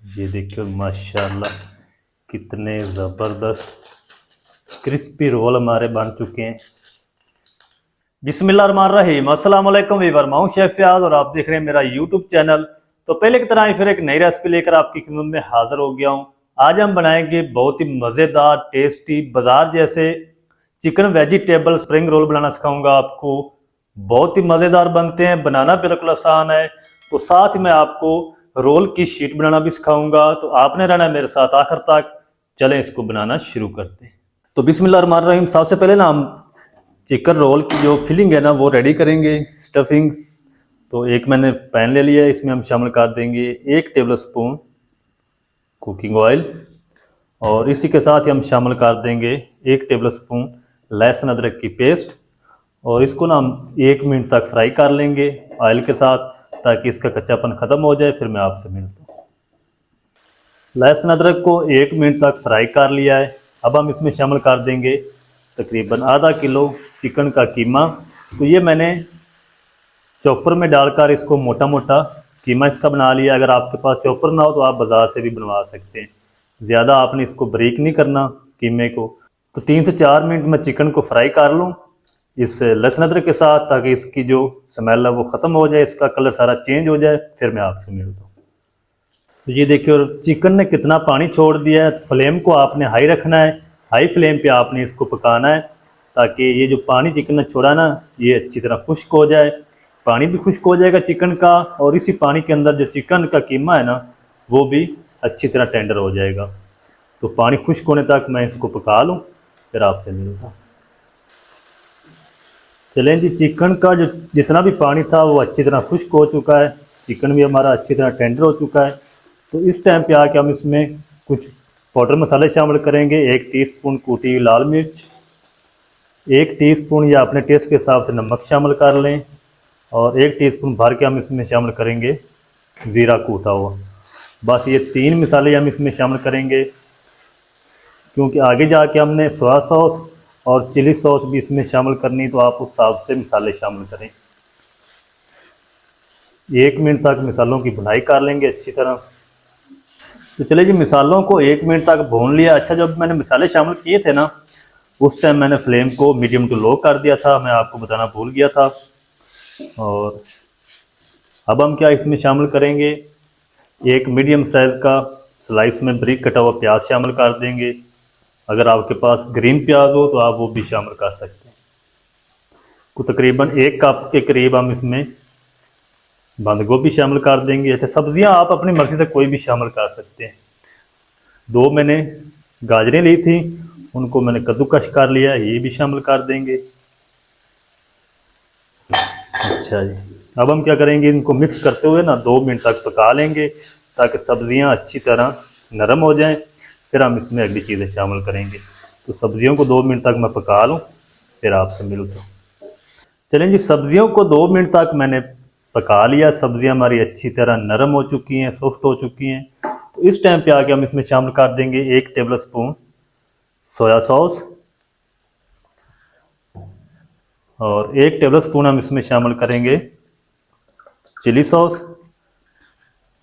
ये देखिए माशाल्लाह कितने ज़बरदस्त क्रिस्पी रोल हमारे बन चुके हैं। बिस्मिल्लाहिर्रहमानिर्रहीम, अस्सलाम वालेकुम वीवर, मैं हूं शेफ फयाज और आप देख रहे हैं मेरा यूट्यूब चैनल। तो पहले की तरह ही फिर एक नई रेसिपी लेकर आपकी खिदमत में हाजिर हो गया हूं। आज हम बनाएंगे बहुत ही मज़ेदार टेस्टी बाजार जैसे चिकन वेजिटेबल स्प्रिंग रोल बनाना सिखाऊंगा आपको। बहुत ही मज़ेदार बनते हैं, बनाना बिल्कुल आसान है। तो साथ ही मैं आपको रोल की शीट बनाना भी सिखाऊंगा, तो आपने रहना है मेरे साथ आखिर तक। चलें इसको बनाना शुरू करते हैं। तो बिस्मिल्लाहिर्रहमानिर्रहीम, सबसे पहले ना हम चिकन रोल की जो फिलिंग है ना वो रेडी करेंगे, स्टफिंग। तो एक मैंने पैन ले लिया है, इसमें हम शामिल कर देंगे 1 टेबल स्पून कुकिंग ऑयल और इसी के साथ ही हम शामिल कर देंगे 1 टेबल स्पून लहसुन अदरक की पेस्ट। और इसको ना हम 1 मिनट तक फ्राई कर लेंगे ऑयल के साथ, ताकि इसका कच्चापन ख़त्म हो जाए। फिर मैं आपसे मिलता हूँ। लहसुन अदरक को 1 मिनट तक फ्राई कर लिया है। अब हम इसमें शामिल कर देंगे तकरीबन आधा किलो चिकन का कीमा। तो ये मैंने चॉपर में डालकर इसको मोटा मोटा कीमा इसका बना लिया। अगर आपके पास चॉपर ना हो तो आप बाज़ार से भी बनवा सकते हैं। ज़्यादा आपने इसको बारीक नहीं करना कीमे को। तो 3 से 4 मिनट मैं चिकन को फ्राई कर लूँ इस लहसुन अदरक के साथ, ताकि इसकी जो स्मेल है वो ख़त्म हो जाए, इसका कलर सारा चेंज हो जाए। फिर मैं आपसे मिलता हूँ। तो ये देखिए और चिकन ने कितना पानी छोड़ दिया है। तो फ्लेम को आपने हाई रखना है, हाई फ्लेम पे आपने इसको पकाना है, ताकि ये जो पानी चिकन ने छोड़ा ना ये अच्छी तरह खुश्क हो जाए। पानी भी खुश्क हो जाएगा चिकन का, और इसी पानी के अंदर जो चिकन का कीमा है ना वो भी अच्छी तरह टेंडर हो जाएगा। तो पानी खुश्क होने तक मैं इसको पका लूँ, फिर आपसे मिलता हूँ। चलें जी, चिकन का जो जितना भी पानी था वो अच्छी तरह खुश्क हो चुका है, चिकन भी हमारा अच्छी तरह टेंडर हो चुका है। तो इस टाइम पे आके हम इसमें कुछ पाउडर मसाले शामिल करेंगे। 1 टीस्पून कूटी हुई लाल मिर्च, 1 टीस्पून या अपने टेस्ट के हिसाब से नमक शामिल कर लें, और 1 टीस्पून भर के हम इसमें शामिल करेंगे ज़ीरा कूटा हुआ। बस ये 3 मसाले हम इसमें शामिल करेंगे, क्योंकि आगे जाके हमने सोया सॉस और चिली सॉस भी इसमें शामिल करनी, तो आप उस हिसाब से मसाले शामिल करें। 1 मिनट तक मसालों की भुनाई कर लेंगे अच्छी तरह। तो चलिए जी, मसालों को 1 मिनट तक भून लिया। अच्छा, जब मैंने मसाले शामिल किए थे ना उस टाइम मैंने फ्लेम को मीडियम टू लो कर दिया था, मैं आपको बताना भूल गया था। और अब हम क्या इसमें शामिल करेंगे, एक मीडियम साइज़ का स्लाइस में बारीक कटा हुआ प्याज शामिल कर देंगे। अगर आपके पास ग्रीन प्याज हो तो आप वो भी शामिल कर सकते हैं। को तकरीबन 1 कप के करीब हम इसमें बंद गोभी शामिल कर देंगे। अच्छा, सब्जियां आप अपनी मर्ज़ी से कोई भी शामिल कर सकते हैं। 2 मैंने गाजरें ली थी, उनको मैंने कद्दूकश कर लिया, ये भी शामिल कर देंगे। अच्छा जी, अब हम क्या करेंगे, इनको मिक्स करते हुए ना 2 मिनट तक पका लेंगे, ताकि सब्जियां अच्छी तरह नरम हो जाएं। फिर हम इसमें अगली चीज़ें शामिल करेंगे। तो सब्जियों को 2 मिनट तक मैं पका लूँ, फिर आपसे मिलता हूँ। चलें जी, सब्जियों को 2 मिनट तक मैंने पका लिया। सब्जियां हमारी अच्छी तरह नरम हो चुकी हैं, सॉफ्ट हो चुकी हैं। तो इस टाइम पे आके हम इसमें शामिल कर देंगे 1 टेबल स्पून सोया सॉस, और 1 टेबल स्पून हम इसमें शामिल करेंगे चिली सॉस।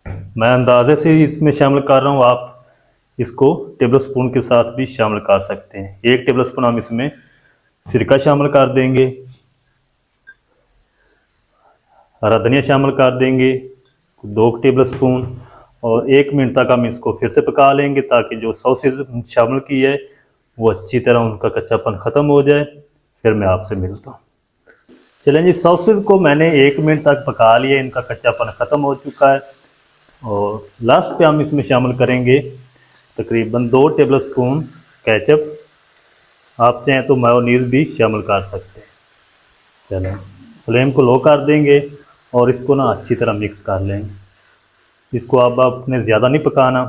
मैं अंदाजे से इसमें शामिल कर रहा हूँ, आप इसको टेबल स्पून के साथ भी शामिल कर सकते हैं। 1 टेबल स्पून हम इसमें सिरका शामिल कर देंगे, हरा धनिया शामिल कर देंगे 2 टेबल स्पून, और 1 मिनट तक हम इसको फिर से पका लेंगे, ताकि जो सॉसेज शामिल की है वो अच्छी तरह उनका कच्चापन ख़त्म हो जाए। फिर मैं आपसे मिलता हूँ। चलें जी, सॉसेज को मैंने 1 मिनट तक पका लिया, इनका कच्चापन ख़त्म हो चुका है। और लास्ट पे हम इसमें शामिल करेंगे तकरीबन 2 टेबल स्पून केचप। आप चाहें तो मेयोनीज भी शामिल कर सकते हैं। चलें, फ्लेम को लो कर देंगे और इसको ना अच्छी तरह मिक्स कर लेंगे। इसको अब आपने ज़्यादा नहीं पकाना,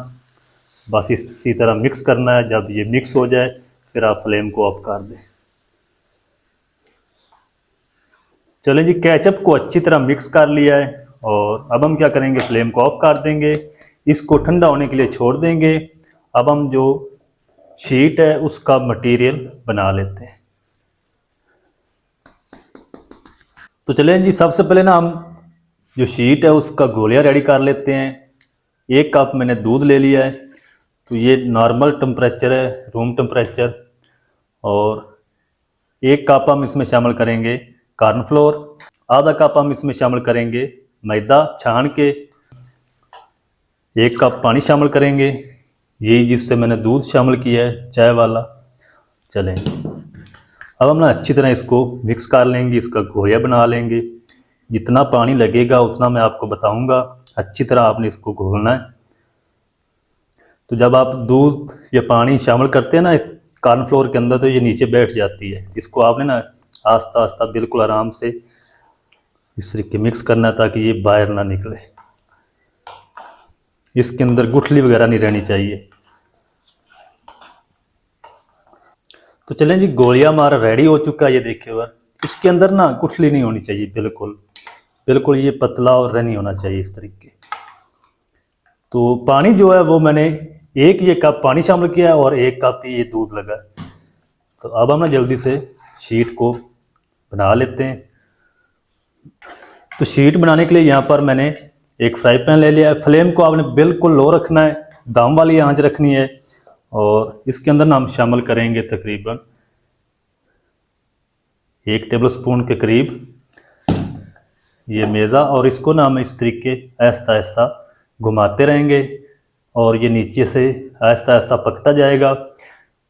बस इसी तरह मिक्स करना है। जब ये मिक्स हो जाए फिर आप फ्लेम को ऑफ कर दें। चलें जी, केचप को अच्छी तरह मिक्स कर लिया है, और अब हम क्या करेंगे, फ्लेम को ऑफ कर देंगे, इसको ठंडा होने के लिए छोड़ देंगे। अब हम जो शीट है उसका मटेरियल बना लेते हैं। तो चलें जी, सबसे पहले ना हम जो शीट है उसका गोलियां रेडी कर लेते हैं। 1 कप मैंने दूध ले लिया है। तो ये नॉर्मल टेम्परेचर है, रूम टेम्परेचर। और 1 कप हम इसमें शामिल करेंगे कॉर्नफ्लोर, आधा कप हम इसमें शामिल करेंगे मैदा छान के, 1 कप पानी शामिल करेंगे, यही जिससे मैंने दूध शामिल किया है चाय वाला। चलें, अब हम ना अच्छी तरह इसको मिक्स कर लेंगे, इसका घोया बना लेंगे। जितना पानी लगेगा उतना मैं आपको बताऊंगा, अच्छी तरह आपने इसको घोलना है। तो जब आप दूध या पानी शामिल करते हैं ना इस कॉर्नफ्लोर के अंदर, तो ये नीचे बैठ जाती है। इसको आपने ना आस्ता आस्ता बिल्कुल आराम से इस तरीके मिक्स करना है ताकि ये बाहर ना निकले। इसके अंदर गुठली वगैरह नहीं रहनी चाहिए। तो चलें जी, गोलियां हमारा रेडी हो चुका है। ये देखिए बार, इसके अंदर ना गुठली नहीं होनी चाहिए, बिल्कुल बिल्कुल ये पतला और नहीं होना चाहिए इस तरीके। तो पानी जो है वो मैंने 1 ये कप पानी शामिल किया और 1 कप ये दूध लगा। तो अब हम ना जल्दी से शीट को बना लेते हैं। तो शीट बनाने के लिए यहाँ पर मैंने एक फ्राई पैन ले लिया है। फ्लेम को आपने बिल्कुल लो रखना है, दाम वाली आंच रखनी है। और इसके अंदर ना हम शामिल करेंगे तकरीबन 1 टेबलस्पून के करीब ये मैदा, और इसको ना हम इस तरीके आहिस्ता आहिस्ता घुमाते रहेंगे और ये नीचे से आहिस्ता आहिस्ता पकता जाएगा।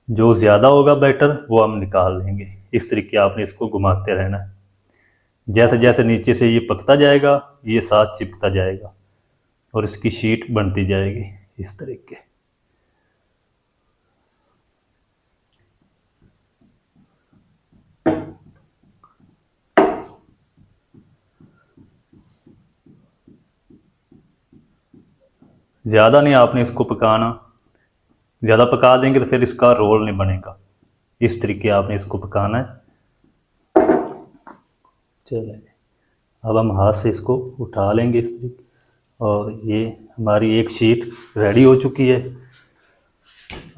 जो ज़्यादा होगा बैटर वो हम निकाल लेंगे। इस तरीके आपने इसको घुमाते रहना है। जैसे जैसे नीचे से ये पकता जाएगा ये साथ चिपकता जाएगा और इसकी शीट बनती जाएगी इस तरीके। ज़्यादा नहीं आपने इसको पकाना, ज़्यादा पका देंगे तो फिर इसका रोल नहीं बनेगा। इस तरीके आपने इसको पकाना है। चलिए, अब हम हाथ से इसको उठा लेंगे इस तरीके, और ये हमारी एक शीट रेडी हो चुकी है।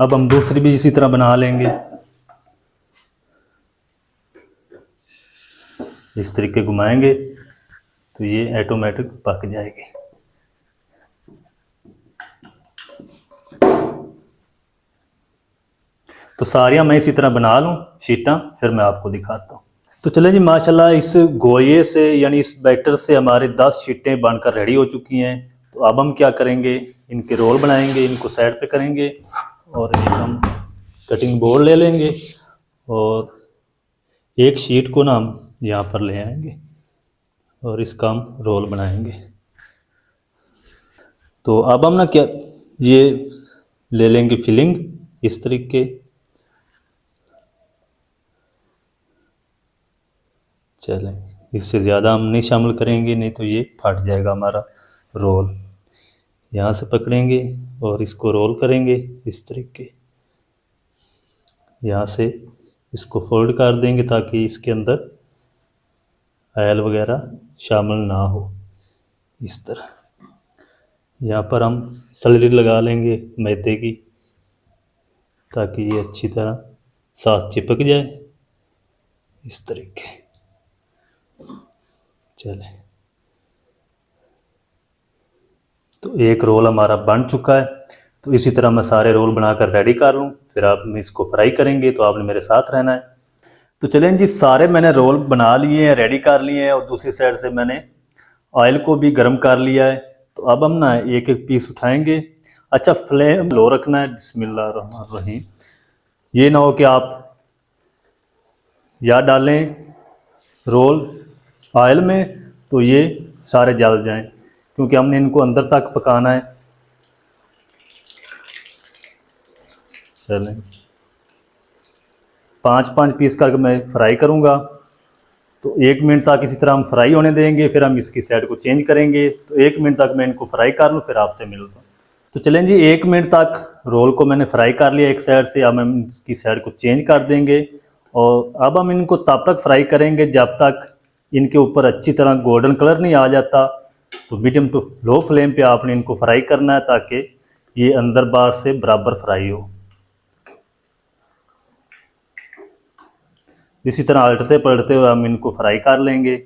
अब हम दूसरी भी इसी तरह बना लेंगे, इस तरीके घुमाएंगे तो ये ऑटोमेटिक पक जाएगी। तो सारियां मैं इसी तरह बना लूँ शीटां, फिर मैं आपको दिखाता हूँ। तो चले जी, माशाल्लाह इस गोये से यानी इस बैटर से हमारे 10 शीटें बनकर रेडी हो चुकी हैं। तो अब हम क्या करेंगे, इनके रोल बनाएंगे, इनको साइड पे करेंगे और एक हम कटिंग बोर्ड ले लेंगे और एक शीट को ना हम यहाँ पर ले आएंगे और इसका हम रोल बनाएंगे। तो अब हम ना क्या ये ले लेंगे फिलिंग इस तरीके। चलें, इससे ज़्यादा हम नहीं शामिल करेंगे, नहीं तो ये फट जाएगा हमारा रोल। यहाँ से पकड़ेंगे और इसको रोल करेंगे इस तरीके। यहाँ से इसको फोल्ड कर देंगे ताकि इसके अंदर ऑयल वगैरह शामिल ना हो। इस तरह यहाँ पर हम सलरी लगा लेंगे मैदे की ताकि ये अच्छी तरह साथ चिपक जाए इस तरीके। चलें, तो एक रोल हमारा बन चुका है। तो इसी तरह मैं सारे रोल बनाकर रेडी कर लूँ, फिर आप इसको फ्राई करेंगे, तो आपने मेरे साथ रहना है। तो चलें जी, सारे मैंने रोल बना लिए हैं, रेडी कर लिए हैं और दूसरी साइड से मैंने ऑयल को भी गर्म कर लिया है। तो अब हम ना एक एक पीस उठाएंगे। अच्छा, फ्लेम लो रखना है। बिस्मिल्लाहिर्रहमानिर्रहीम। ये ना हो कि आप या डालें रोल ऑयल में तो ये सारे जल जाएं, क्योंकि हमने इनको अंदर तक पकाना है। चलें, 5-5 पीस करके मैं फ्राई करूँगा। तो 1 मिनट तक इसी तरह हम फ्राई होने देंगे, फिर हम इसकी साइड को चेंज करेंगे। तो 1 मिनट तक मैं इनको फ्राई कर लूँ, फिर आपसे मिलता हूँ। तो चलें जी, 1 मिनट तक रोल को मैंने फ्राई कर लिया एक साइड से। अब हम इसकी साइड को चेंज कर देंगे और अब हम इनको तब तक फ्राई करेंगे जब तक इनके ऊपर अच्छी तरह गोल्डन कलर नहीं आ जाता। तो मीडियम टू लो फ्लेम पे आपने इनको फ्राई करना है ताकि ये अंदर बाहर से बराबर फ्राई हो। इसी तरह पलटते पलटते हुए हम इनको फ्राई कर लेंगे।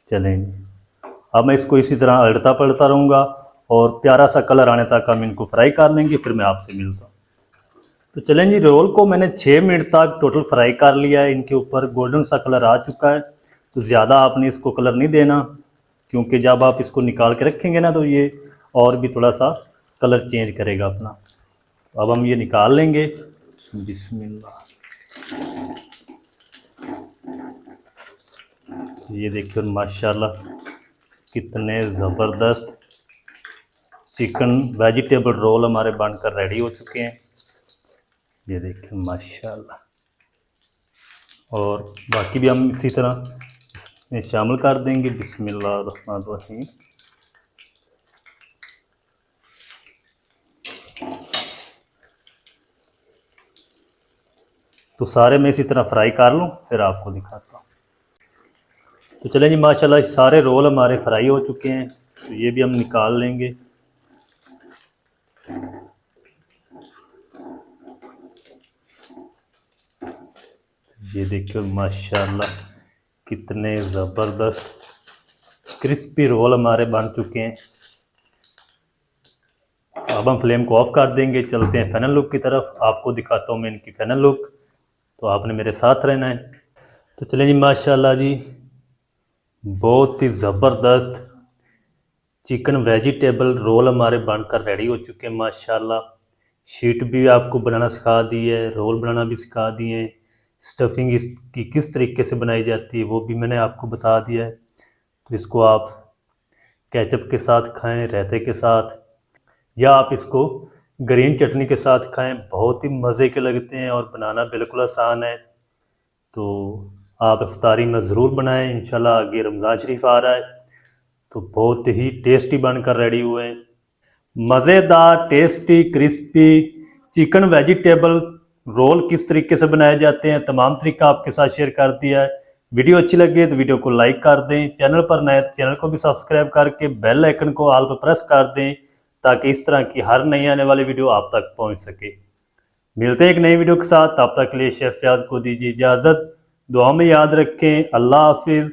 चलेंगे अब मैं इसको इसी तरह अलटता पलटता रहूँगा और प्यारा सा कलर आने तक हम इनको फ्राई कर लेंगे, फिर मैं आपसे मिलता हूँ। तो चलें जी, रोल को मैंने 6 मिनट तक टोटल फ्राई कर लिया है। इनके ऊपर गोल्डन सा कलर आ चुका है। तो ज़्यादा आपने इसको कलर नहीं देना, क्योंकि जब आप इसको निकाल के रखेंगे ना तो ये और भी थोड़ा सा कलर चेंज करेगा अपना। तो अब हम ये निकाल लेंगे। बिस्मिल्लाह। ये देखिए माशाल्लाह कितने ज़बरदस्त चिकन वेजिटेबल रोल हमारे बनकर रेडी हो चुके हैं। ये देखिए माशाल्लाह। और बाकी भी हम इसी तरह इसमें शामिल कर देंगे। बिस्मिल्लाहिर्रहमानिर्रहीम। तो सारे मैं इसी तरह फ्राई कर लूँ, फिर आपको दिखाता हूँ। तो चलें जी, माशाल्लाह सारे रोल हमारे फ्राई हो चुके हैं। तो ये भी हम निकाल लेंगे। ये देखिए माशाल्लाह कितने ज़बरदस्त क्रिस्पी रोल हमारे बन चुके हैं। अब हम फ्लेम को ऑफ कर देंगे, चलते हैं फाइनल लुक की तरफ। आपको दिखाता हूँ मैं इनकी फाइनल लुक, तो आपने मेरे साथ रहना है। तो चलें जी, माशाल्लाह जी बहुत ही ज़बरदस्त चिकन वेजिटेबल रोल हमारे बनकर रेडी हो चुके हैं माशाल्लाह। शीट भी आपको बनाना सिखा दी है, रोल बनाना भी सिखा दिए हैं, स्टफिंग इसकी किस तरीके से बनाई जाती है वो भी मैंने आपको बता दिया है। तो इसको आप केचप के साथ खाएं, रायते के साथ, या आप इसको ग्रीन चटनी के साथ खाएं। बहुत ही मज़े के लगते हैं और बनाना बिल्कुल आसान है। तो आप इफ्तारी में ज़रूर बनाएं। इंशाल्लाह आगे रमज़ान शरीफ आ रहा है, तो बहुत ही टेस्टी बनकर रेडी हुए हैं। मज़ेदार tasty crispy chicken vegetable roll किस तरीके से बनाए जाते हैं, तमाम तरीका आपके साथ शेयर कर दिया है। वीडियो अच्छी लगे तो वीडियो को लाइक कर दें। चैनल पर नए तो चैनल को भी सब्सक्राइब करके बेल आइकन को ऑल पर प्रेस कर दें, ताकि इस तरह की हर नई आने वाली वीडियो आप तक पहुंच सके। मिलते हैं एक नई वीडियो के साथ, तब तक के लिए शेफ फयाज को दीजिए इजाज़त। दुआ में याद रखें। अल्लाह हाफिज़।